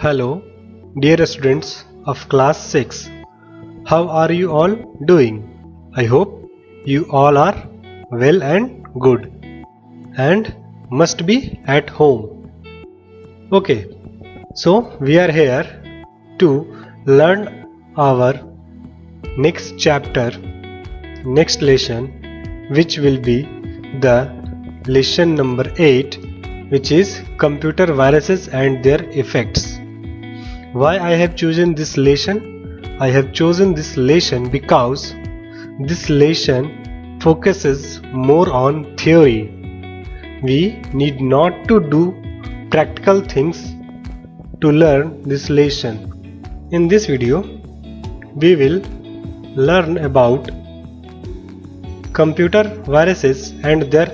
Hello, dear students of class 6. How are you all doing? I hope you all are well and good and must be at home. Okay, so we are here to learn our next chapter, next lesson, which will be the lesson number 8, which is computer viruses and their effects. Why I have chosen this lesson? I have chosen this lesson because this lesson focuses more on theory. We need not to do practical things to learn this lesson. In this video, we will learn about computer viruses and their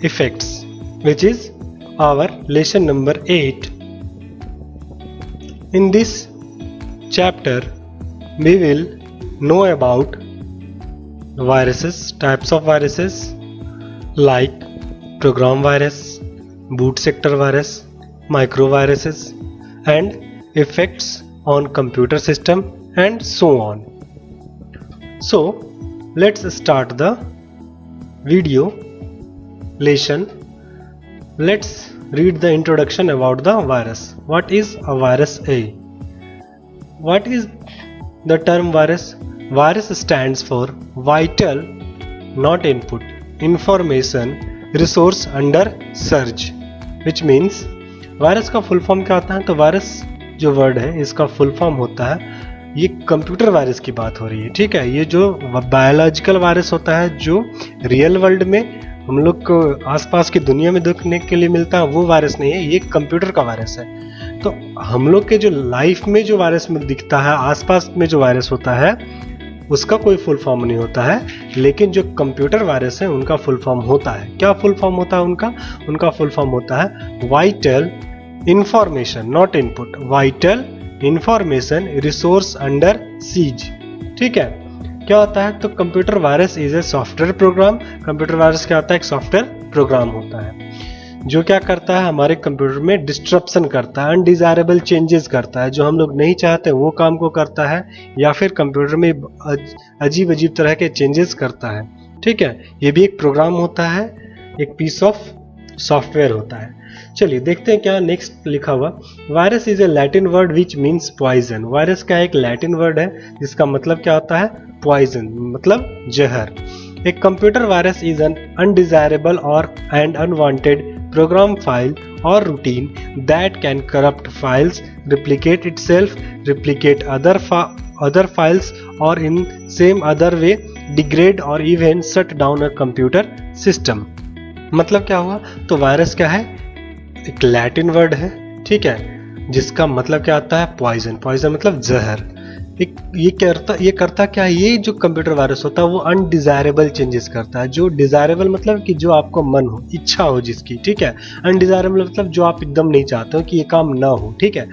effects, which is our lesson number 8. In this chapter, we will know about viruses, types of viruses like program virus, boot sector virus, microviruses, and effects on computer system and so on. So, let's start the video lesson. Let's read the introduction about the virus. What is a virus? What is the term virus? Virus stands for vital, not input, information resource under search, which means virus का full form क्या होता है? तो virus जो word है इसका full form होता है, ये कंप्यूटर वायरस की बात हो रही है, ठीक है। ये जो बायोलॉजिकल वायरस होता है जो रियल वर्ल्ड में हम लोग को आसपास की दुनिया में देखने के लिए मिलता है, वो वायरस नहीं है, ये कंप्यूटर का वायरस है। तो हम लोग के जो लाइफ में जो वायरस में दिखता है, आसपास में जो वायरस होता है, उसका कोई फुल फॉर्म नहीं होता है, लेकिन जो कंप्यूटर वायरस है उनका फुल फॉर्म होता है। क्या फुल फॉर्म होता है उनका फुल फॉर्म होता है vital information, not input, vital information resource under seize, ठीक है। क्या होता है? तो computer virus is a software program. Computer virus क्या होता है? एक सॉफ्टवेयर प्रोग्राम होता है जो क्या करता है, हमारे कंप्यूटर में डिस्ट्रप्शन करता है, अनडिजायरेबल चेंजेस करता है, जो हम लोग नहीं चाहते वो काम को करता है, या फिर कंप्यूटर में अजीब अजीब तरह के चेंजेस करता है, ठीक है। ये भी एक प्रोग्राम होता है, एक पीस ऑफ सॉफ्टवेयर होता है। चलिए देखते हैं क्या नेक्स्ट लिखा हुआ। Virus is a Latin word which means poison. Virus का एक लैटिन वर्ड है जिसका मतलब क्या होता है? पॉइजन, मतलब जहर। एक computer virus is an undesirable और and unwanted program file or routine that can corrupt files, replicate itself, replicate other files, or in same other way degrade or even shut down a computer system। मतलब क्या हुआ? तो virus क्या है? एक Latin word है, ठीक है, जिसका मतलब क्या आता है? पॉइजन। पॉइजन मतलब जहर। ये करता क्या है? ये जो कंप्यूटर वायरस होता है वो अनडिजायरेबल चेंजेस करता है। जो डिजायरेबल मतलब कि जो आपको मन हो, इच्छा हो जिसकी, ठीक है। अनडिजायरेबल मतलब जो आप एकदम नहीं चाहते हो कि ये काम ना हो, ठीक है।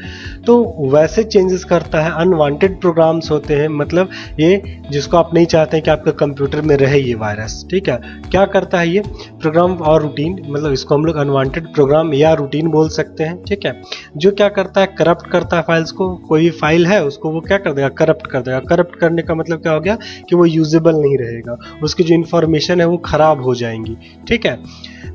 तो वैसे चेंजेस करता है। अनवांटेड प्रोग्राम्स होते हैं, मतलब ये जिसको आप नहीं चाहते हैं कि आपके कंप्यूटर में रहे ये वायरस, ठीक है। क्या करता है ये? प्रोग्राम और रूटीन, मतलब इसको हम लोग अनवांटेड प्रोग्राम या रूटीन बोल सकते हैं, ठीक है। जो क्या करता है? करप्ट करता है फाइल्स को। कोई भी फाइल है उसको वो क्या कर देगा? करप्ट कर देगा। करप्ट करने का मतलब क्या हो गया? कि वो यूजेबल नहीं रहेगा, उसकी जो इंफॉर्मेशन है वो खराब हो जाएंगी, ठीक है।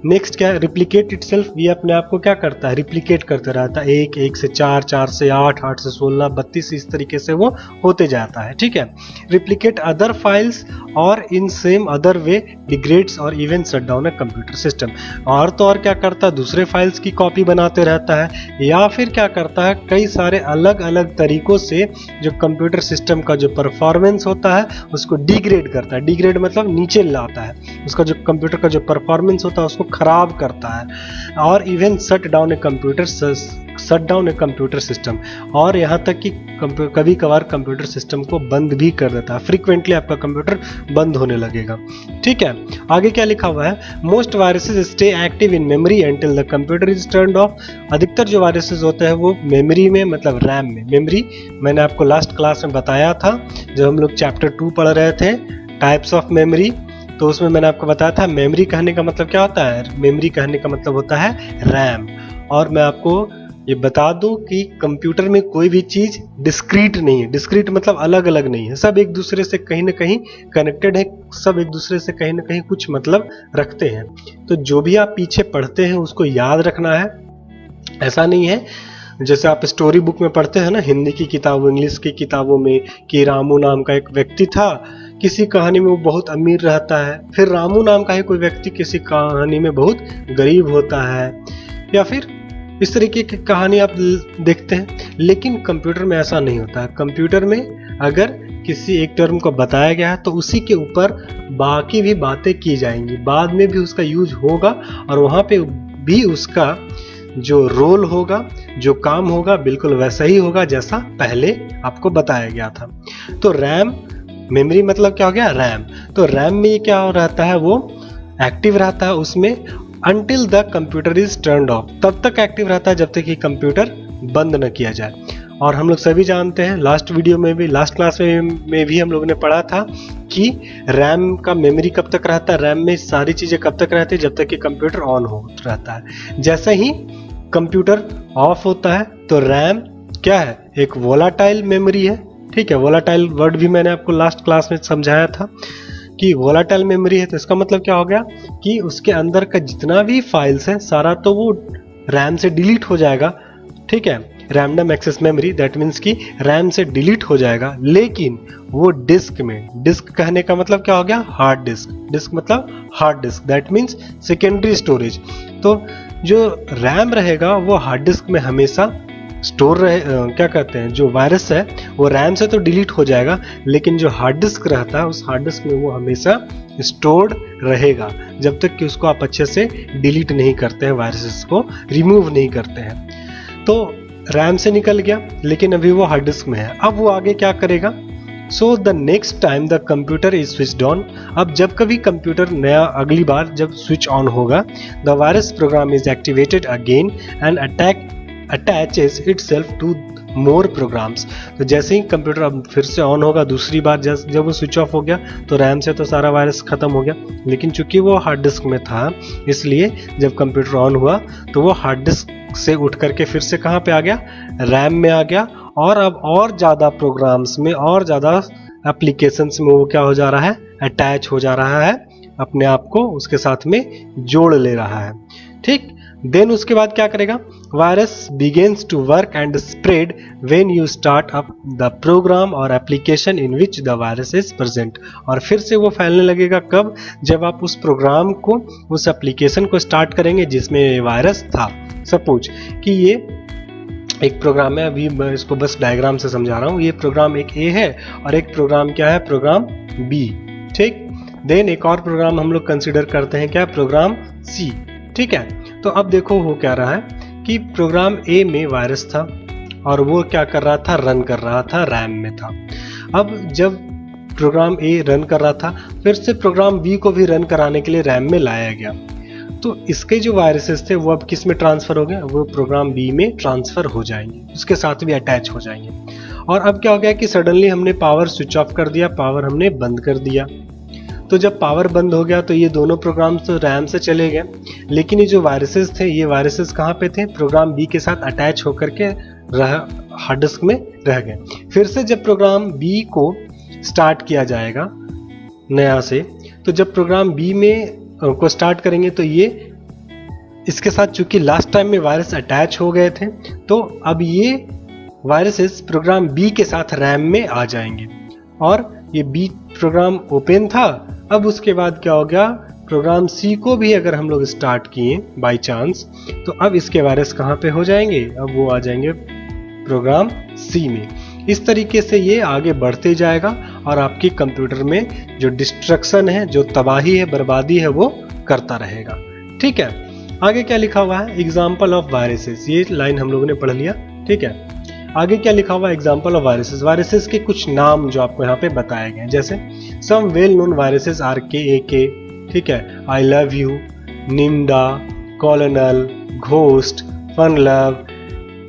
नेक्स्ट क्या है? Replicate itself. ये अपने आप को क्या करता है? रिप्लिकेट करते रहता है। 1 से 4, 4 से 8, 8 से 16, 32, इस तरीके से वो होते जाता है, ठीक है। रिप्लिकेट अदर फाइल्स और in same other way degrades और even shut down a computer system. और तो और क्या करता है? दूसरे फाइल्स की कॉपी बनाते रहता है, या फिर क्या करता है? कई सारे अलग अलग तरीकों से जो कंप्यूटर सिस्टम का जो परफॉर्मेंस होता है उसको डिग्रेड करता है। डिग्रेड मतलब नीचे लाता है, उसका जो कंप्यूटर का जो परफॉर्मेंस होता है उसको खराब करता है, और even shut down a computer system, और यहाँ तक कि कभी कभार कंप्यूटर सिस्टम को बंद भी कर देता है। फ्रीक्वेंटली आपका कंप्यूटर बंद होने लगेगा, ठीक है। आगे क्या लिखा हुआ है? Most viruses stay active in memory until the computer is turned of. अधिकतर जो वायरसेस होते हैं वो मेमोरी में, मतलब रैम में। मेमोरी मैंने आपको लास्ट क्लास में बताया था जब हम लोग चैप्टर 2 पढ़ रहे थे, टाइप्स ऑफ मेमोरी। तो उसमें मैंने आपको बताया था मेमोरी कहने का मतलब क्या होता है। मेमोरी कहने का मतलब होता है रैम। और मैं आपको ये बता दूं कि कंप्यूटर में कोई भी चीज डिस्क्रीट नहीं है। डिस्क्रीट मतलब अलग अलग नहीं है, सब एक दूसरे से कहीं ना कहीं कनेक्टेड है, सब एक दूसरे से कहीं ना कहीं कुछ मतलब रखते हैं। तो जो भी आप पीछे पढ़ते हैं उसको याद रखना है। ऐसा नहीं है जैसे आप स्टोरी बुक में पढ़ते हैं ना, हिंदी की किताब, इंग्लिश की किताबों में, कि रामू नाम का एक व्यक्ति था, किसी कहानी में वो बहुत अमीर रहता है, फिर रामू नाम का ही कोई व्यक्ति किसी कहानी में बहुत गरीब होता है, या फिर इस तरीके की कहानी आप देखते हैं। लेकिन कंप्यूटर में ऐसा नहीं होता है। कंप्यूटर में अगर किसी एक टर्म को बताया गया है तो उसी के ऊपर बाकी भी बातें की जाएंगी, बाद में भी उसका यूज होगा, और वहां पे भी उसका जो रोल होगा, जो काम होगा, बिल्कुल वैसा ही होगा जैसा पहले आपको बताया गया था। तो रैम, मेमोरी मतलब क्या हो गया, रैम। तो रैम में ये क्या रहता है, वो एक्टिव रहता है उसमें until the computer is turned off, तब तक एक्टिव रहता है जब तक कि कंप्यूटर बंद न किया जाए। और हम लोग सभी जानते हैं, लास्ट वीडियो में भी, लास्ट क्लास में भी हम लोगों ने पढ़ा था कि रैम का मेमोरी कब तक रहता है, रैम में सारी चीजें कब तक रहती है, जब तक कि कंप्यूटर ऑन हो रहता है। जैसे ही कंप्यूटर ऑफ होता है तो रैम क्या है, एक वोलाटाइल मेमोरी है। ठीक है, वोलाटाइल वर्ड भी मैंने आपको लास्ट क्लास में समझाया था कि वोलाटाइल मेमोरी है। तो इसका मतलब क्या हो गया कि उसके अंदर का जितना भी फाइल्स है सारा तो वो रैम से डिलीट हो जाएगा। ठीक है, random access memory, that means कि रैम से डिलीट हो जाएगा, लेकिन वो डिस्क में, डिस्क कहने का मतलब क्या हो गया, हार्ड डिस्क। डिस्क मतलब hard disk, that means secondary storage. तो जो रैम रहेगा वो हार्ड डिस्क में हमेशा स्टोर रहे, क्या कहते हैं, जो वायरस है वो रैम से तो डिलीट हो जाएगा, लेकिन जो हार्ड डिस्क रहता है उस हार्ड डिस्क में वो हमेशा स्टोर्ड रहेगा जब तक कि उसको आप अच्छे से डिलीट नहीं करते हैं, वायरसेस को रिमूव नहीं करते हैं। तो रैम से निकल गया, लेकिन अभी वो हार्ड डिस्क में है। अब वो आगे क्या करेगा, so the next time the computer is switched on, अब जब कभी कंप्यूटर नया अगली बार जब स्विच ऑन होगा, the virus program is activated again and attaches itself to more programs. तो जैसे ही कंप्यूटर अब फिर से ऑन होगा दूसरी बार, जब वो स्विच ऑफ हो गया तो रैम से तो सारा वायरस खत्म हो गया, लेकिन चूंकि वो हार्ड डिस्क में था इसलिए जब कंप्यूटर ऑन हुआ तो वो हार्ड डिस्क से उठ करके फिर से कहाँ पे आ गया, रैम में आ गया, और अब और ज़्यादा प्रोग्राम्स में, और ज़्यादा एप्लीकेशंस में वो क्या हो जा रहा है, अटैच हो जा रहा है, अपने आप को उसके साथ में जोड़ ले रहा है। ठीक, देन उसके बाद क्या करेगा, virus begins to work and spread when you start up the program और application in which the virus is present. और फिर से वो फैलने लगेगा कब, जब आप उस प्रोग्राम को, उस एप्लीकेशन को स्टार्ट करेंगे जिसमें वायरस था। सपोज कि ये एक प्रोग्राम है, अभी मैं इसको बस डायग्राम से समझा रहा हूँ, ये प्रोग्राम एक ए है और एक प्रोग्राम क्या है, प्रोग्राम बी। ठीक, देन एक और प्रोग्राम हम लोग कंसिडर करते हैं क्या, प्रोग्राम सी। ठीक है, तो अब देखो वो क्या रहा है कि प्रोग्राम ए में वायरस था और वो क्या कर रहा था, रन कर रहा था, रैम में था। अब जब प्रोग्राम ए रन कर रहा था, फिर से प्रोग्राम बी को भी रन कराने के लिए रैम में लाया गया, तो इसके जो वायरसेस थे वो अब किस में ट्रांसफर हो गए, वो प्रोग्राम बी में ट्रांसफर हो जाएंगे, उसके साथ भी अटैच हो जाएंगे। और अब क्या हो गया कि सडनली हमने पावर स्विच ऑफ कर दिया, पावर हमने बंद कर दिया। तो जब पावर बंद हो गया तो ये दोनों प्रोग्राम्स तो रैम से चले गए, लेकिन ये जो वायरसेस थे, ये वायरसेस कहाँ पे थे, प्रोग्राम बी के साथ अटैच होकर के हार्ड डिस्क में रह गए। फिर से जब प्रोग्राम बी को स्टार्ट किया जाएगा नया से, तो जब प्रोग्राम बी में को स्टार्ट करेंगे तो ये इसके साथ, चूंकि लास्ट टाइम में वायरस अटैच हो गए थे, तो अब ये वायरसेस प्रोग्राम बी के साथ रैम में आ जाएंगे। और ये बी प्रोग्राम ओपन था, अब उसके बाद क्या हो गया, प्रोग्राम सी को भी अगर हम लोग स्टार्ट किए बाय चांस, तो अब इसके वायरस कहाँ पे हो जाएंगे, अब वो आ जाएंगे प्रोग्राम सी में। इस तरीके से ये आगे बढ़ते जाएगा और आपकी कंप्यूटर में जो डिस्ट्रक्शन है, जो तबाही है, बर्बादी है, वो करता रहेगा। ठीक है, आगे क्या लिखा हुआ है, एग्जाम्पल ऑफ वायरसेस, ये लाइन हम लोगों ने पढ़ लिया। ठीक है, आगे क्या लिखा हुआ है, एग्जाम्पल ऑफ वायरसेस, वायरसेस के कुछ नाम जो आपको यहाँ पे बताए गए, जैसे some well known viruses are के, ठीक है, I love you, Nimda, colonel, ghost, Funlove,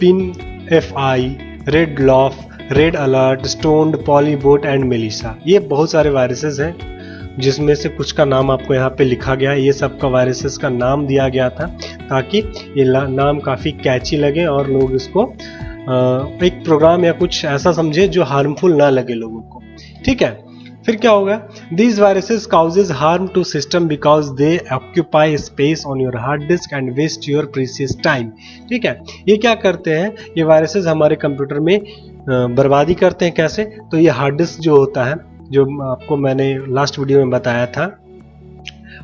pin FI, Redlof, red alert, stoned, Polyboot and Melissa. ये बहुत सारे वायरसेस हैं जिसमें से कुछ का नाम आपको यहाँ पे लिखा गया है। ये सब का वायरसेस का नाम दिया गया था ताकि ये नाम काफ़ी कैची लगे और लोग इसको एक प्रोग्राम या कुछ ऐसा समझे जो हार्मफुल ना लगे लोगों को। ठीक है, फिर क्या होगा, these viruses causes harm to system because they occupy space on your hard disk and waste your precious time. ठीक है, ये क्या करते हैं, ये वायरसेस हमारे कंप्यूटर में बर्बादी करते हैं। कैसे, तो ये हार्ड डिस्क जो होता है, जो आपको मैंने लास्ट वीडियो में बताया था,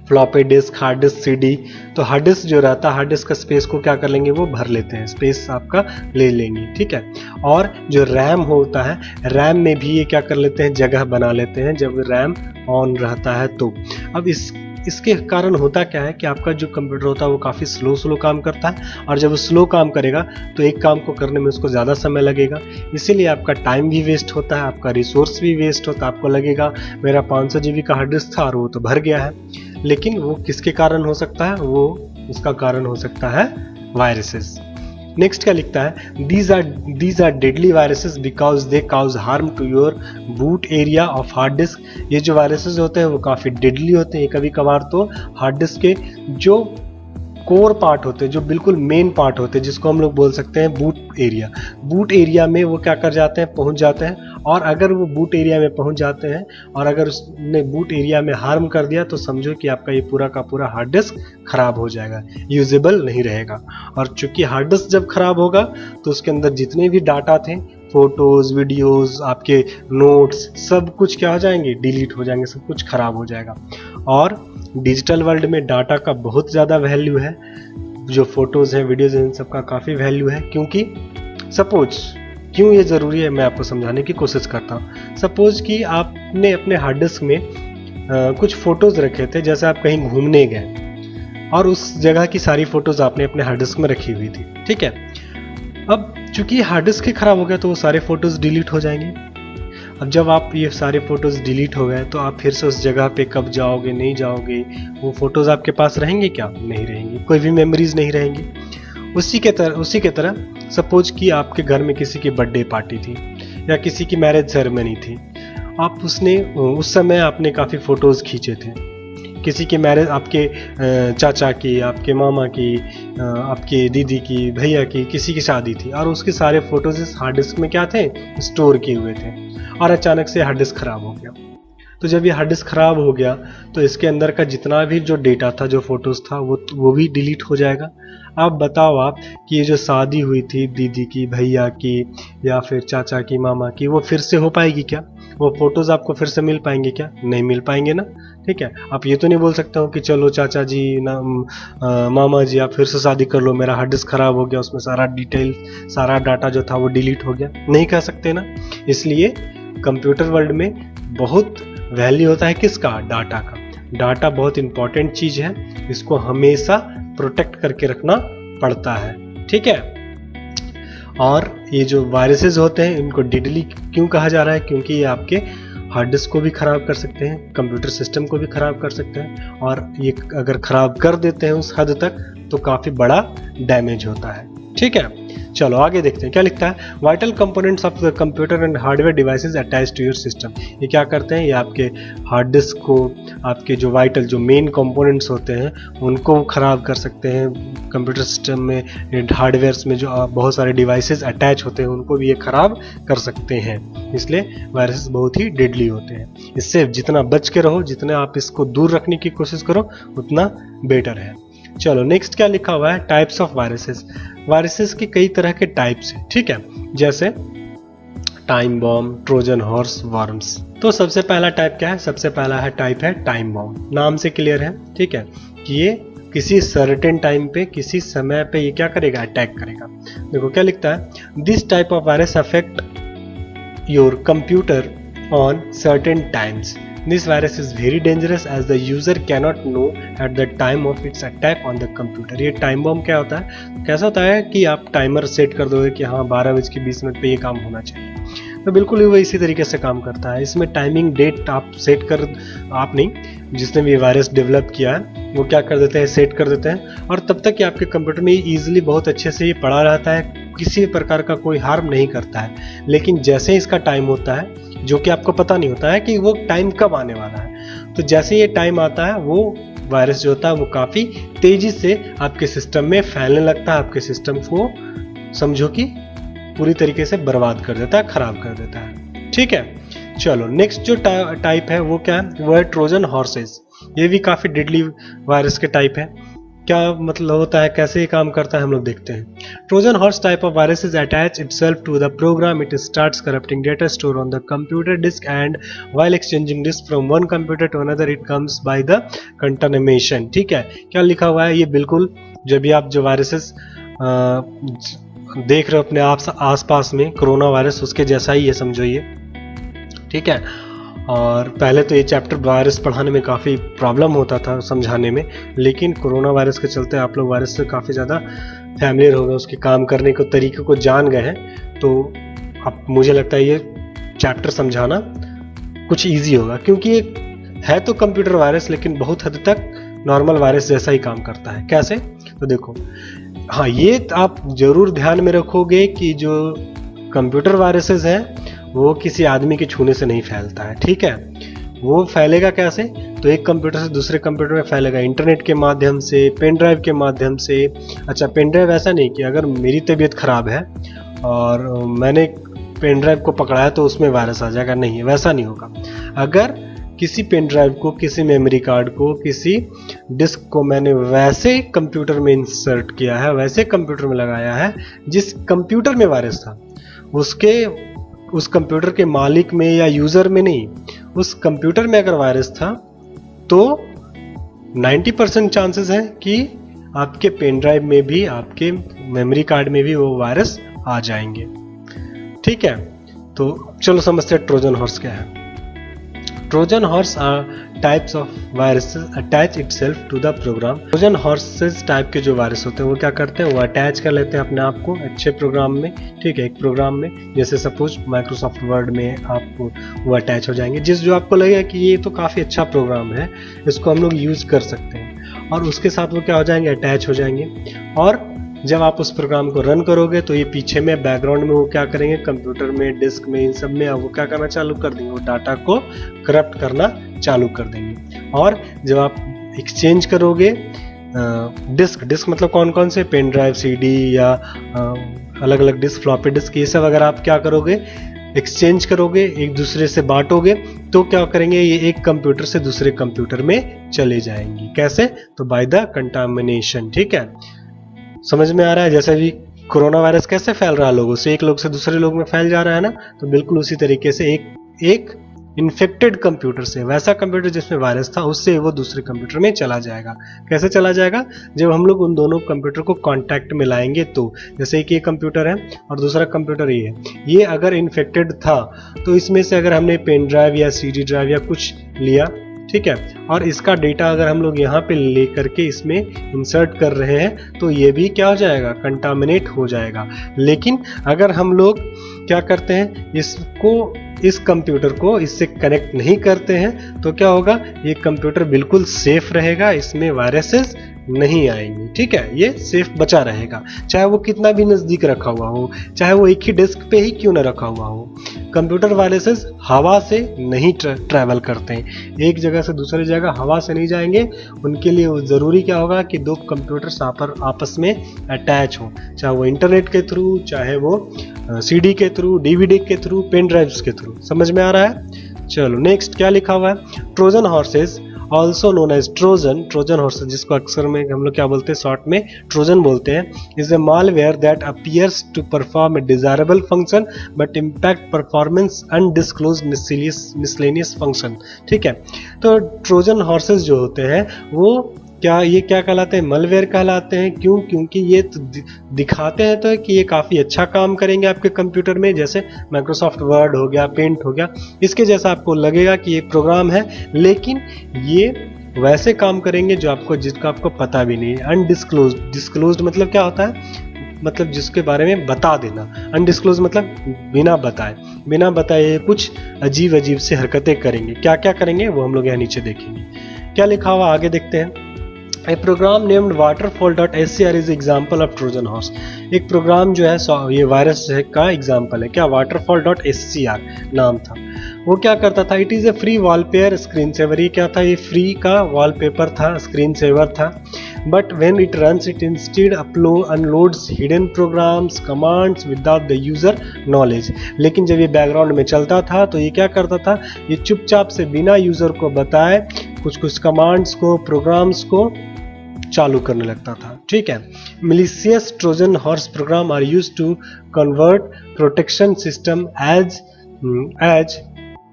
floppy disk, hard disk, CD, तो हार्ड डिस्क जो रहता है, हार्ड डिस्क का स्पेस को क्या कर लेंगे, वो भर लेते हैं, स्पेस आपका ले लेंगे। ठीक है, और जो रैम होता है, रैम में भी ये क्या कर लेते हैं, जगह बना लेते हैं जब रैम ऑन रहता है तो। अब इसके कारण होता क्या है कि आपका जो कंप्यूटर होता है वो काफ़ी स्लो काम करता है, और जब वो स्लो काम करेगा तो एक काम को करने में उसको ज़्यादा समय लगेगा, इसीलिए आपका टाइम भी वेस्ट होता है, आपका रिसोर्स भी वेस्ट होता है। आपको लगेगा मेरा 500 GB का हार्ड डिस्क था और वो तो भर गया है, लेकिन वो किसके कारण हो सकता है, वो उसका कारण हो सकता है वायरसेस। नेक्स्ट क्या लिखता है, these are deadly viruses because they cause harm to your boot area of hard disk. ये जो वायरसेस होते हैं वो काफ़ी डेडली होते हैं। कभी कभार तो हार्ड डिस्क के जो कोर पार्ट होते हैं, जो बिल्कुल मेन पार्ट होते हैं, जिसको हम लोग बोल सकते हैं बूट एरिया में वो क्या कर जाते हैं, पहुंच जाते हैं। और अगर वो बूट एरिया में पहुंच जाते हैं और अगर उसने बूट एरिया में हार्म कर दिया तो समझो कि आपका ये पूरा का पूरा हार्ड डिस्क खराब हो जाएगा, यूजेबल नहीं रहेगा। और चूंकि हार्ड डिस्क जब खराब होगा तो उसके अंदर जितने भी डाटा थे, फोटोज, वीडियोस, आपके नोट्स, सब कुछ क्या हो जाएंगे, डिलीट हो जाएंगे, सब कुछ खराब हो जाएगा। और डिजिटल वर्ल्ड में डाटा का बहुत ज़्यादा वैल्यू है, जो फोटोज़ हैं, वीडियोज़ हैं, इन सब का काफ़ी वैल्यू है। क्योंकि सपोज, क्यों ये ज़रूरी है मैं आपको समझाने की कोशिश करता हूँ। सपोज कि आपने अपने हार्ड डिस्क में कुछ फ़ोटोज़ रखे थे, जैसे आप कहीं घूमने गए और उस जगह की सारी फ़ोटोज़ आपने अपने हार्ड डिस्क में रखी हुई थी। ठीक है, अब चूंकि हार्ड डिस्क ही खराब हो गया तो वो सारे फ़ोटोज़ डिलीट हो जाएंगे। अब जब आप ये सारे फ़ोटोज़ डिलीट हो गए तो आप फिर से उस जगह पे कब जाओगे, नहीं जाओगे, वो फ़ोटोज़ आपके पास रहेंगे क्या, नहीं रहेंगी, कोई भी मेमोरीज नहीं रहेंगी। उसी के तरह सपोज कि आपके घर में किसी की बर्थडे पार्टी थी या किसी की मैरिज सेरेमनी थी, आप उस समय आपने काफ़ी फ़ोटोज़ खींचे थे। किसी की मैरिज, आपके चाचा की, आपके मामा की, आपके दीदी की, भैया की, किसी की शादी थी और उसके सारे फ़ोटोज़ इस हार्ड डिस्क में क्या थे, स्टोर किए हुए थे, और अचानक से हार्ड डिस्क ख़राब हो गया। तो जब ये हार्ड डिस्क ख़राब हो गया तो इसके अंदर का जितना भी जो डेटा था, जो फोटोज़ था, वो भी डिलीट हो जाएगा। अब बताओ आप कि ये जो शादी हुई थी दीदी की, भैया की या फिर चाचा की, मामा की, वो फिर से हो पाएगी क्या, वो फ़ोटोज़ आपको फिर से मिल पाएंगे क्या, नहीं मिल पाएंगे ना। ठीक है, आप ये तो नहीं बोल सकते हो कि चलो चाचा जी ना, मामा जी आप फिर से शादी कर लो, मेरा हार्ड डिस्क ख़राब हो गया, उसमें सारा डिटेल, सारा डाटा जो था वो डिलीट हो गया, नहीं कह सकते ना। इसलिए कंप्यूटर वर्ल्ड में बहुत वैल्यू होता है किसका, डाटा का। डाटा बहुत इंपॉर्टेंट चीज़ है, इसको हमेशा प्रोटेक्ट करके रखना पड़ता है। ठीक है, और ये जो वायरसेस होते हैं इनको डेडली क्यों कहा जा रहा है, क्योंकि ये आपके हार्ड डिस्क को भी ख़राब कर सकते हैं, कंप्यूटर सिस्टम को भी ख़राब कर सकते हैं, और ये अगर ख़राब कर देते हैं उस हद तक तो काफ़ी बड़ा डैमेज होता है। ठीक है, चलो आगे देखते हैं क्या लिखता है। Vital components of the computer and hardware devices attach to your system. ये क्या करते हैं, ये आपके हार्ड डिस्क को, आपके जो वाइटल, जो मेन कंपोनेंट्स होते हैं उनको ख़राब कर सकते हैं। कंप्यूटर सिस्टम में, हार्डवेयर्स में जो बहुत सारे डिवाइसेस अटैच होते हैं उनको भी ये ख़राब कर सकते हैं। इसलिए वायरसेस बहुत ही डेडली होते हैं। इससे जितना बच के रहो, जितना आप इसको दूर रखने की कोशिश करो उतना बेटर है। चलो नेक्स्ट क्या लिखा हुआ है, टाइप्स ऑफ वायरसेस। वायरसेस के कई तरह के टाइप्स हैं। ठीक है, जैसे time bomb, Trojan horse, worms. तो सबसे पहला टाइप क्या है, सबसे पहला टाइप है टाइम बॉम्ब। नाम से क्लियर है, ठीक है, कि ये किसी सर्टेन टाइम पे, किसी समय पे ये क्या करेगा, अटैक करेगा। देखो क्या लिखता है, this type of virus affect your computer on certain times. This virus is very dangerous as the user cannot know at the time of its attack on the computer. ये टाइम बॉम्ब क्या होता है, कैसा होता है कि आप timer set कर दोगे कि हाँ 12:20 पे ये काम होना चाहिए, तो बिल्कुल ही वो इसी तरीके से काम करता है। इसमें टाइमिंग डेट आप सेट कर, आप नहीं, जिसने भी वायरस डेवलप किया है वो क्या कर देते हैं, सेट कर देते हैं, और तब तक कि आपके कंप्यूटर में ईजिली बहुत अच्छे से ये पड़ा रहता है, किसी प्रकार का कोई हार्म नहीं करता है। लेकिन जैसे ही इसका टाइम होता है, जो कि आपको पता नहीं होता है कि वो टाइम कब आने वाला है, तो जैसे ये टाइम आता है वो वायरस जो होता है वो काफ़ी तेज़ी से आपके सिस्टम में फैलने लगता है, आपके सिस्टम को समझो कि पूरी तरीके से बर्बाद कर देता है, खराब कर देता है। ठीक है, चलो नेक्स्ट जो टाइप है वो क्या है, वो है ट्रोजन हॉर्सेस। ये भी काफ़ी डेडली वायरस के टाइप है। क्या मतलब होता है, कैसे ये काम करता है, हम लोग देखते हैं। Trojan horse type of virus is attach itself to the program, it starts corrupting data store on the computer disk and while exchanging disk from one computer to another it comes by the contamination. ठीक है, क्या लिखा हुआ है, ये बिल्कुल जब भी आप जो वायरसेस देख रहे हो अपने आस पास में, कोरोना वायरस उसके जैसा ही ये समझो ये। ठीक है, और पहले तो ये चैप्टर वायरस पढ़ाने में काफ़ी प्रॉब्लम होता था समझाने में, लेकिन कोरोना वायरस के चलते आप लोग वायरस से काफ़ी ज़्यादा फैमिलियर हो गए, उसके काम करने के तरीके को जान गए हैं, तो अब मुझे लगता है ये चैप्टर समझाना कुछ इजी होगा, क्योंकि ये है तो कंप्यूटर वायरस लेकिन बहुत हद तक नॉर्मल वायरस जैसा ही काम करता है। कैसे, तो देखो, हाँ ये आप जरूर ध्यान में रखोगे कि जो कंप्यूटर वायरसेस हैं वो किसी आदमी के छूने से नहीं फैलता है। ठीक है, वो फैलेगा कैसे, तो एक कंप्यूटर से दूसरे कंप्यूटर में फैलेगा इंटरनेट के माध्यम से, पेन ड्राइव के माध्यम से। अच्छा, पेन ड्राइव ऐसा नहीं कि अगर मेरी तबीयत खराब है और मैंने पेन ड्राइव को पकड़ाया तो उसमें वायरस आ जाएगा, नहीं, वैसा नहीं होगा। अगर किसी पेन ड्राइव को, किसी मेमोरी कार्ड को, किसी डिस्क को मैंने वैसे कंप्यूटर में इंसर्ट किया है, वैसे कंप्यूटर में लगाया है जिस कंप्यूटर में वायरस था, उस कंप्यूटर के मालिक में या यूजर में नहीं, उस कंप्यूटर में अगर वायरस था तो 90% चांसेस है कि आपके पेन ड्राइव में भी, आपके मेमोरी कार्ड में भी वो वायरस आ जाएंगे। ठीक है, तो चलो समझते हैं ट्रोजन हॉर्स क्या है। Trojan horse are types of viruses attach itself to the program. Trojan horses type के जो वायरस होते हैं वो क्या करते हैं, वो अटैच कर लेते हैं अपने आप को अच्छे प्रोग्राम में। ठीक है, एक प्रोग्राम में, जैसे सपोज माइक्रोसॉफ्ट वर्ड में आपको वो अटैच हो जाएंगे, जो आपको लगेगा कि ये तो काफ़ी अच्छा प्रोग्राम है, इसको हम लोग यूज़ कर सकते हैं, और उसके साथ वो क्या हो जाएंगे, अटैच हो जाएंगे। और जब आप उस प्रोग्राम को रन करोगे तो ये पीछे में बैकग्राउंड में वो क्या करेंगे, कंप्यूटर में, डिस्क में, इन सब में वो क्या करना चालू कर देंगे, वो डाटा को करप्ट करना चालू कर देंगे। और जब आप एक्सचेंज करोगे डिस्क मतलब कौन कौन से, पेन ड्राइव, सीडी या अलग अलग डिस्क, फ्लॉपी डिस्क, ये सब अगर आप क्या करोगे, एक्सचेंज करोगे, एक दूसरे से बांटोगे, तो क्या करेंगे, ये एक कंप्यूटर से दूसरे कंप्यूटर में चले जाएंगी। कैसे, तो बाय द कंटामिनेशन। ठीक है, समझ में आ रहा है, जैसे भी कोरोना वायरस कैसे फैल रहा है लोगों से, एक लोग से दूसरे लोग में फैल जा रहा है ना, तो बिल्कुल उसी तरीके से एक इन्फेक्टेड कंप्यूटर से, वैसा कंप्यूटर जिसमें वायरस था, उससे वो दूसरे कंप्यूटर में चला जाएगा। कैसे चला जाएगा, जब हम लोग उन दोनों कंप्यूटर को कांटेक्ट में लाएंगे तो, जैसे कि ये कंप्यूटर है और दूसरा कंप्यूटर ये है, ये अगर इन्फेक्टेड था तो इसमें से अगर हमने पेन ड्राइव या सीडी ड्राइव या कुछ लिया, ठीक है, और इसका डेटा अगर हम लोग यहाँ पे ले करके इसमें इंसर्ट कर रहे हैं तो ये भी क्या हो जाएगा, कंटामिनेट हो जाएगा। लेकिन अगर हम लोग क्या करते हैं, इस कंप्यूटर को इससे कनेक्ट नहीं करते हैं तो क्या होगा, ये कंप्यूटर बिल्कुल सेफ रहेगा, इसमें वायरसेस नहीं आएंगी। ठीक है, ये सेफ बचा रहेगा, चाहे वो कितना भी नजदीक रखा हुआ हो, चाहे वो एक ही डेस्क पे ही क्यों ना रखा हुआ हो। कंप्यूटर वायरसेस हवा से नहीं ट्रैवल करते हैं, एक जगह से दूसरी जगह हवा से नहीं जाएंगे। उनके लिए जरूरी क्या होगा कि दो कंप्यूटर्स आपस में अटैच हो, चाहे वो इंटरनेट के थ्रू, चाहे वो सीडी के थ्रू, डीवीडी के थ्रू, पेन ड्राइव्स के थ्रू। समझ में आ रहा है। चलो नेक्स्ट क्या लिखा हुआ है, Trojan horses also known as Trojan horses, जिसको अक्सर में हम लोग क्या बोलते हैं, शॉर्ट में ट्रोजन बोलते हैं, is a malware that appears to perform a desirable function but impact performance undisclosed miscellaneous function. ठीक है, तो ट्रोजन हॉर्सेस जो होते हैं वो ये क्या कहलाते हैं, मलवेयर कहलाते हैं। क्यों, क्योंकि ये तो दिखाते हैं तो कि ये काफ़ी अच्छा काम करेंगे आपके कंप्यूटर में, जैसे माइक्रोसॉफ्ट वर्ड हो गया, पेंट हो गया, इसके जैसा आपको लगेगा कि ये प्रोग्राम है, लेकिन ये वैसे काम करेंगे जिसका आपको पता भी नहीं है। अनडिस्क्लोज्ड मतलब क्या होता है, मतलब जिसके बारे में बता देना। अनडिस्क्लोज मतलब बिना बताए कुछ अजीब से हरकतें करेंगे। क्या क्या करेंगे वो हम लोग यहाँ नीचे देखेंगे। क्या लिखा हुआ आगे देखते हैं। A program named waterfall.scr is example of Trojan horse। एक प्रोग्राम जो है ये वायरस का एग्जाम्पल है। क्या, waterfall.scr नाम था। वो क्या करता था, it is a free wallpaper screen saver. ये क्या था, ये फ्री का वॉलपेपर था, स्क्रीन सेवर था। But when it runs it instead unloads hidden programs commands without the user knowledge. लेकिन जब ये बैकग्राउंड में चलता था तो ये क्या करता था, ये चुपचाप से बिना यूजर को बताए कुछ कुछ कमांड्स को, प्रोग्राम्स को चालू करने लगता था। ठीक है। malicious Trojan horse program are used to convert protection system as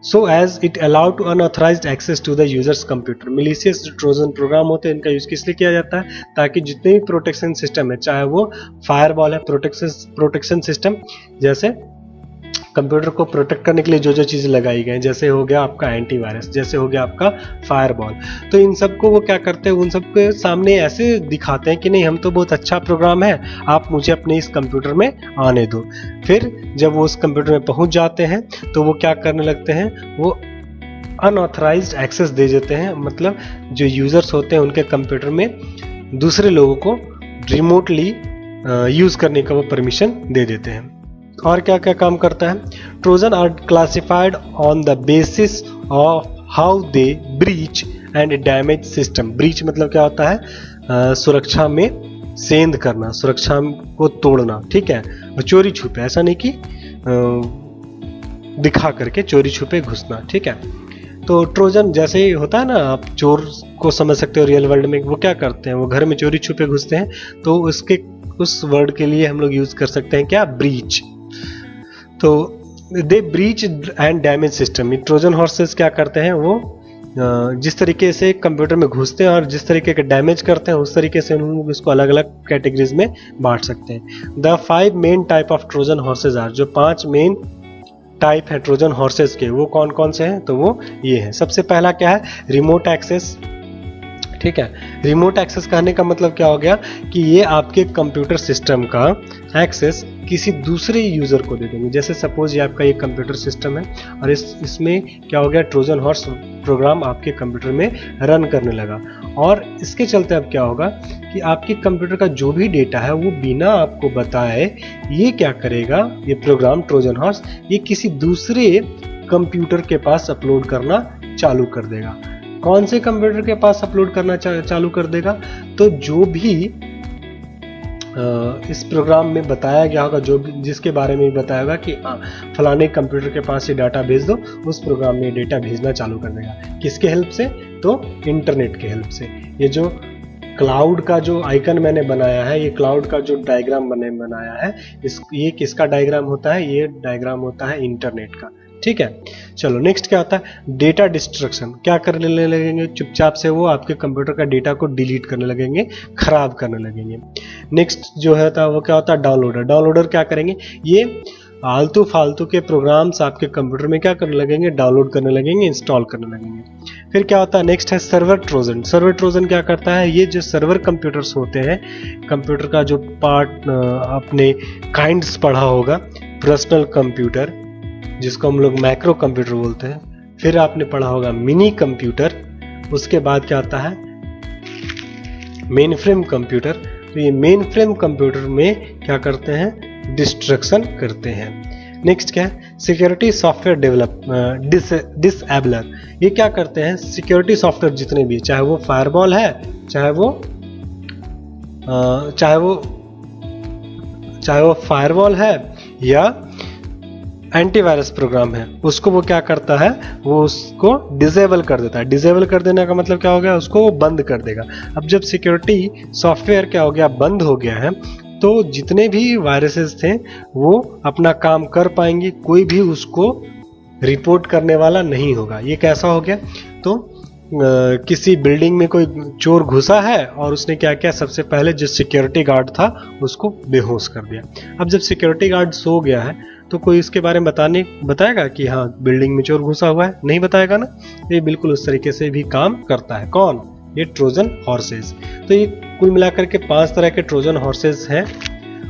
so as it allow to unauthorized access to the users computer। malicious Trojan program होते हैं, इनका यूज किस लिए किया जाता है, ताकि जितने भी प्रोटेक्शन सिस्टम है, चाहे वो फायरवॉल है, प्रोटेक्शन सिस्टम, जैसे कंप्यूटर को प्रोटेक्ट करने के लिए जो जो चीज़ें लगाई गई, जैसे हो गया आपका एंटीवायरस, जैसे हो गया आपका फायरवॉल, तो इन सबको वो क्या करते हैं, उन सबके सामने ऐसे दिखाते हैं कि नहीं हम तो बहुत अच्छा प्रोग्राम है, आप मुझे अपने इस कंप्यूटर में आने दो। फिर जब वो उस कंप्यूटर में पहुंच जाते हैं तो वो क्या करने लगते हैं, वो अनऑथराइज्ड एक्सेस दे देते हैं, मतलब जो यूजर्स होते हैं उनके कंप्यूटर में दूसरे लोगों को रिमोटली यूज करने का वो परमिशन दे देते हैं। और क्या क्या काम करता है, Trojan are classified on the basis of how they breach and damage system. Breach मतलब क्या होता है, सुरक्षा में सेंध करना, सुरक्षा को तोड़ना। ठीक है। और चोरी छुपे, ऐसा नहीं कि दिखा करके चोरी छुपे घुसना। ठीक है। तो ट्रोजन जैसे ही होता है ना, आप चोर को समझ सकते हो रियल वर्ल्ड में, वो क्या करते हैं, वो घर में चोरी छुपे घुसते हैं, तो उसके उस वर्ड के लिए हम लोग यूज कर सकते हैं क्या, ब्रीच। तो they breach and damage system. Trojan horses क्या करते हैं, वो जिस तरीके से कंप्यूटर में घुसते हैं और जिस तरीके के डैमेज करते हैं, उस तरीके से हम लोग इसको अलग अलग कैटेगरीज में बांट सकते हैं। The 5 main type of Trojan horses are, जो 5 मेन टाइप है ट्रोजन हॉर्सेस के, वो कौन कौन से हैं, तो वो ये हैं। सबसे पहला क्या है, रिमोट एक्सेस। ठीक है। रिमोट एक्सेस कहने का मतलब क्या हो गया कि ये आपके कंप्यूटर सिस्टम का एक्सेस किसी दूसरे यूजर को दे देंगे। जैसे सपोज ये आपका ये कंप्यूटर सिस्टम है और इसमें क्या हो गया, ट्रोजन हॉर्स प्रोग्राम आपके कंप्यूटर में रन करने लगा, और इसके चलते अब क्या होगा कि आपके कंप्यूटर का जो भी डेटा है वो बिना आपको बताए ये क्या करेगा, ये प्रोग्राम ट्रोजन हॉर्स ये किसी दूसरे कंप्यूटर के पास अपलोड करना चालू कर देगा। कौन से कंप्यूटर के पास अपलोड करना चालू कर देगा, तो जो भी इस प्रोग्राम में बताया गया होगा, जो भी जिसके बारे में बताया होगा कि फलाने कंप्यूटर के पास ये डाटा भेज दो, उस प्रोग्राम में डेटा भेजना चालू कर देगा। किसके हेल्प से, तो इंटरनेट के हेल्प से। ये जो क्लाउड का जो आइकन मैंने बनाया है, ये क्लाउड का जो डायग्राम मैंने बनाया है, ये किसका डायग्राम होता है, ये डायग्राम होता है इंटरनेट का। ठीक है। चलो नेक्स्ट क्या होता है, डेटा डिस्ट्रक्शन। क्या करने लगेंगे, चुपचाप से वो आपके कंप्यूटर का डेटा को डिलीट करने लगेंगे, खराब करने लगेंगे। नेक्स्ट जो है वो क्या होता है, डाउनलोडर। डाउनलोडर क्या करेंगे, ये आलतू फालतू के प्रोग्राम्स आपके कंप्यूटर में क्या करने लगेंगे, डाउनलोड करने लगेंगे, इंस्टॉल करने लगेंगे। फिर क्या होता है, नेक्स्ट है सर्वर ट्रोजन। सर्वर ट्रोजन क्या करता है, ये जो सर्वर कंप्यूटर्स होते हैं, कंप्यूटर का जो पार्ट आपने काइंड्स पढ़ा होगा, पर्सनल कंप्यूटर जिसको हम लोग मैक्रो कंप्यूटर बोलते हैं, फिर आपने पढ़ा होगा मिनी कंप्यूटर, उसके बाद क्या आता है मेन फ्रेम कंप्यूटर। तो ये मेन फ्रेम कंप्यूटर में क्या करते हैं, डिस्ट्रक्शन करते हैं। नेक्स्ट क्या है, सिक्योरिटी सॉफ्टवेयर डेवलप डिसेबलर। ये क्या करते हैं, सिक्योरिटी सॉफ्टवेयर जितने भी, चाहे वो फायरवॉल है, चाहे वो फायरवॉल है या एंटीवायरस प्रोग्राम है, उसको वो क्या करता है, वो उसको डिसेबल कर देता है। डिसेबल कर देने का मतलब क्या हो गया, उसको वो बंद कर देगा। अब जब सिक्योरिटी सॉफ्टवेयर क्या हो गया, बंद हो गया है, तो जितने भी वायरसेस थे वो अपना काम कर पाएंगे, कोई भी उसको रिपोर्ट करने वाला नहीं होगा। ये कैसा हो गया, तो किसी बिल्डिंग में कोई चोर घुसा है और उसने क्या किया, सबसे पहले जो सिक्योरिटी गार्ड था उसको बेहोश कर दिया। अब जब सिक्योरिटी गार्ड सो गया है तो कोई इसके बारे में बताएगा कि हाँ बिल्डिंग में चोर घुसा हुआ है, नहीं बताएगा ना। ये बिल्कुल उस तरीके से भी काम करता है। कौन, ये ट्रोजन हॉर्सेस। तो ये कुल मिलाकर के 5 तरह के ट्रोजन हॉर्सेस हैं।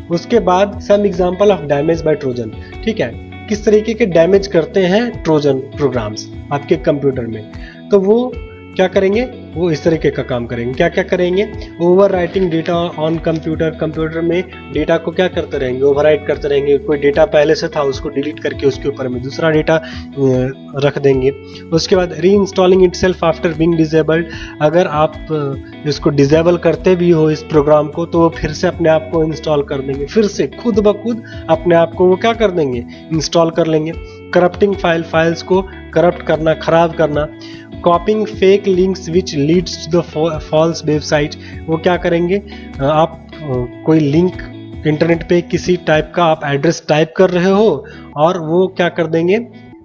उसके बाद some example of damage by Trojan. ठीक है, किस तरीके के डैमेज करते हैं ट्रोजन प्रोग्राम्स आपके कंप्यूटर में। तो वो क्या करेंगे, वो इस तरीके का काम करेंगे। क्या क्या करेंगे, over writing data on computer, computer में डेटा को क्या करते रहेंगे, ओवर राइट करते रहेंगे। कोई डेटा पहले से था उसको डिलीट करके उसके ऊपर में दूसरा डेटा रख देंगे। उसके बाद री installing it self after being disabled, अगर आप इसको डिसेबल करते भी हो इस प्रोग्राम को तो वो फिर से अपने आप को इंस्टॉल कर देंगे, फिर से खुद ब खुद अपने आप को वो क्या कर देंगे, इंस्टॉल कर लेंगे। करप्टिंग फाइल्स को करप्ट करना, खराब करना। Copying fake links which leads to the false website, वो क्या करेंगे, आप कोई लिंक इंटरनेट पे किसी टाइप का आप एड्रेस टाइप कर रहे हो और वो क्या कर देंगे,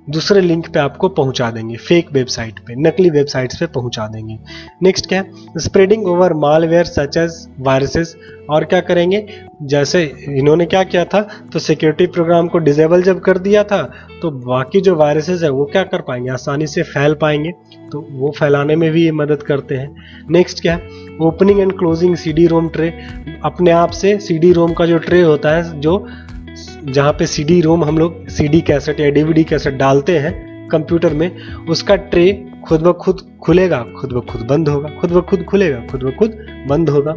दूसरे लिंक पे आपको पहुंचा देंगे, फेक वेबसाइट पे, नकली वेबसाइट्स पे पहुंचा देंगे। नेक्स्ट क्या है, spreading over malware such as viruses, और क्या करेंगे, जैसे इन्होंने क्या किया था, तो सिक्योरिटी प्रोग्राम को डिसेबल जब कर दिया था तो बाकी जो वायरसेस है वो क्या कर पाएंगे, आसानी से फैल पाएंगे, तो वो फैलाने में भी ये मदद करते हैं। नेक्स्ट क्या है, opening and closing CD ROM tray, अपने आप से सीडी रोम का जो ट्रे होता है, जो जहाँ पे सीडी रोम हम लोग सीडी कैसेट या डीवीडी कैसेट डालते हैं कंप्यूटर में, उसका ट्रे खुद ब खुद खुलेगा, खुद ब खुद बंद होगा, खुद ब खुद खुलेगा, खुद ब खुद बंद होगा।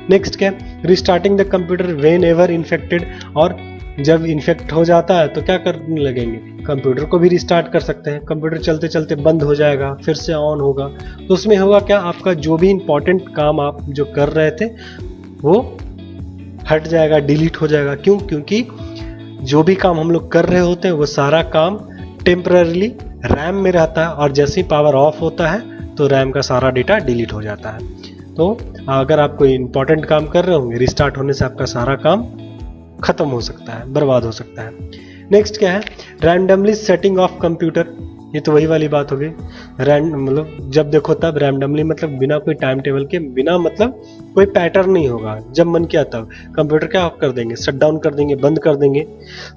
नेक्स्ट क्या, restarting the computer when ever infected, और जब इन्फेक्ट हो जाता है तो क्या करने लगेंगे, कंप्यूटर को भी रिस्टार्ट कर सकते हैं, कंप्यूटर चलते चलते बंद हो जाएगा, फिर से ऑन होगा, तो उसमें होगा क्या, आपका जो भी इंपॉर्टेंट काम आप जो कर रहे थे वो हट जाएगा, डिलीट हो जाएगा। क्यों, क्योंकि जो भी काम हम लोग कर रहे होते हैं वो सारा काम टेम्पररीली रैम में रहता है, और जैसे ही पावर ऑफ होता है तो रैम का सारा डेटा डिलीट हो जाता है। तो अगर आप कोई इंपॉर्टेंट काम कर रहे होंगे, रिस्टार्ट होने से आपका सारा काम खत्म हो सकता है, बर्बाद हो सकता है। नेक्स्ट क्या है, रैंडमली सेटिंग ऑफ कंप्यूटर, ये तो वही वाली बात हो गई, मतलब जब देखो तब रैंडमली, मतलब बिना कोई टाइम टेबल के, बिना मतलब कोई पैटर्न नहीं होगा, जब मन किया तब कंप्यूटर क्या कर देंगे, शट डाउन कर देंगे, बंद कर देंगे।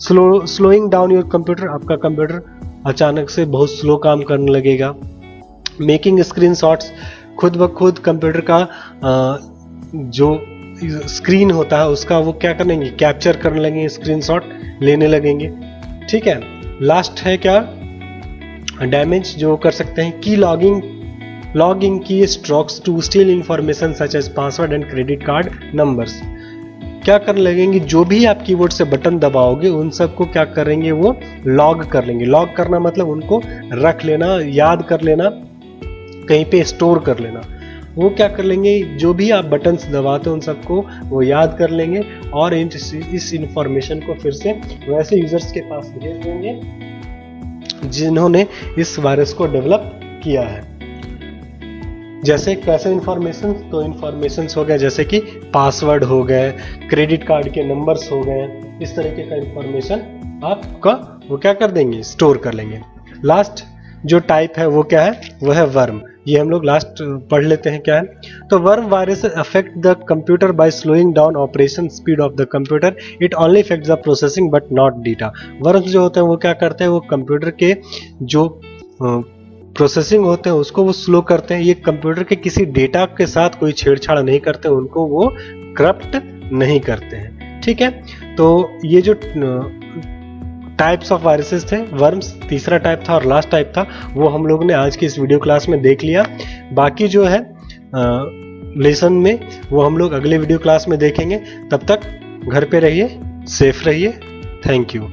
स्लोइंग डाउन योर कंप्यूटर, आपका कंप्यूटर अचानक से बहुत स्लो काम करने लगेगा। मेकिंग स्क्रीनशॉट्स, खुद ब खुद कंप्यूटर का जो स्क्रीन होता है उसका वो क्या करेंगे, कैप्चर करने लगेंगे, स्क्रीनशॉट लेने लगेंगे। ठीक है, लास्ट है क्या, डैमेज जो कर सकते हैं, key logging key strokes to steal information such as password and credit card numbers, क्या करने लगेंगे, जो भी आप कीबोर्ड से बटन दबाओगे उन सबको क्या करेंगे, वो लॉग कर लेंगे। लॉग करना मतलब उनको रख लेना, याद कर लेना, कहीं पे स्टोर कर लेना। वो क्या कर लेंगे, जो भी आप बटन्स दबाते हो उन सबको वो याद कर लेंगे और इस इंफॉर्मेशन को फिर से वैसे यूजर्स के पास भेज देंगे जिन्होंने इस वायरस को डेवलप किया है। जैसे कैसे इंफॉर्मेशन, तो इंफॉर्मेशन हो गए जैसे कि पासवर्ड हो गए, क्रेडिट कार्ड के नंबर्स हो गए, इस तरीके का इंफॉर्मेशन आपका वो क्या कर देंगे, स्टोर कर लेंगे। लास्ट जो टाइप है वो क्या है, वो है वर्म। ये हम लोग लास्ट पढ़ लेते हैं क्या है। तो worm virus affect the computer by slowing down operation speed of the computer, it only affects the processing but not data. Worms जो होते हैं वो क्या करते हैं, वो कंप्यूटर के जो प्रोसेसिंग होते हैं उसको वो स्लो करते हैं। ये कंप्यूटर के किसी डेटा के साथ कोई छेड़छाड़ नहीं करते, उनको वो करप्ट नहीं करते हैं। ठीक है, तो ये जो टाइप्स ऑफ वायरसेस थे, वर्म्स तीसरा टाइप था और लास्ट टाइप था, वो हम लोग ने आज की इस वीडियो क्लास में देख लिया। बाकी जो है लेसन में वो हम लोग अगले वीडियो क्लास में देखेंगे। तब तक घर पे रहिए, सेफ रहिए। Thank you.